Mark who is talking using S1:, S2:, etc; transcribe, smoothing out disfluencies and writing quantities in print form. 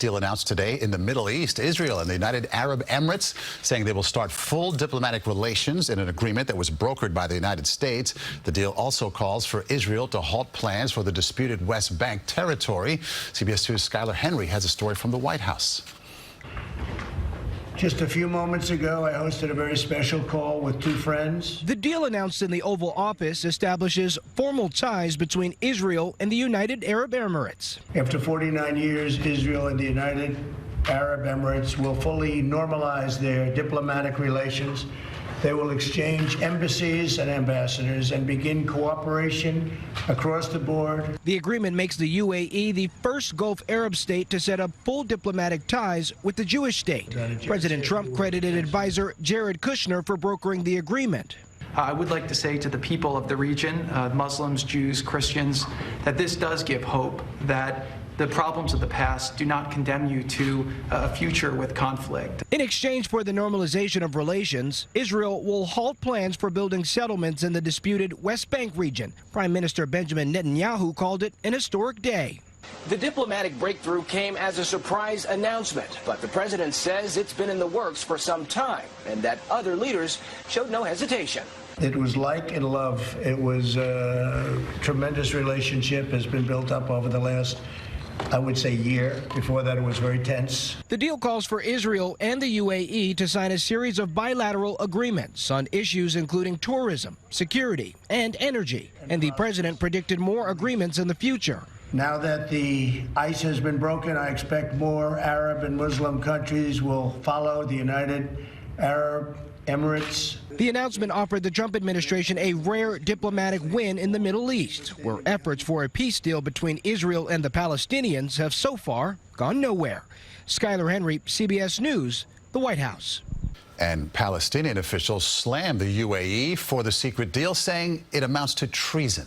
S1: Deal announced today in the Middle East. Israel and the United Arab Emirates saying they will start full diplomatic relations in an agreement that was brokered by the United States. The deal also calls for Israel to halt plans for the disputed West Bank territory. CBS 2's Skylar Henry has a story from the White House.
S2: Just a few moments ago, I hosted a very special call with two friends.
S3: The deal announced in the Oval Office establishes formal ties between Israel and the United Arab Emirates.
S2: After 49 years, Israel and the United Arab Emirates will fully normalize their diplomatic relations. They will exchange embassies and ambassadors and begin cooperation across the board.
S3: The agreement makes the UAE the first Gulf Arab state to set up full diplomatic ties with the Jewish state. President Trump credited advisor Jared Kushner for brokering the agreement.
S4: I would like to say to the people of the region, Muslims, Jews, Christians, that this does give hope that the problems of the past do not condemn you to a future with conflict.
S3: In exchange for the normalization of relations, Israel will halt plans for building settlements in the disputed West Bank region. Prime Minister Benjamin Netanyahu called it an historic day.
S5: The diplomatic breakthrough came as a surprise announcement, but the president says it's been in the works for some time and that other leaders showed no hesitation.
S2: It was like in love. It was a tremendous relationship has been built up over the last, I would say, year. Before that, it was very tense.
S3: The deal calls for Israel and the UAE to sign a series of bilateral agreements on issues including tourism, security, and energy. And the president predicted more agreements in the future.
S2: Now that the ice has been broken, I expect more Arab and Muslim countries will follow the United Arab Emirates.
S3: The announcement offered the Trump administration a rare diplomatic win in the Middle East, where efforts for a peace deal between Israel and the Palestinians have so far gone nowhere. Skylar Henry, CBS News, the White House.
S1: And Palestinian officials slammed the UAE for the secret deal, saying it amounts to treason.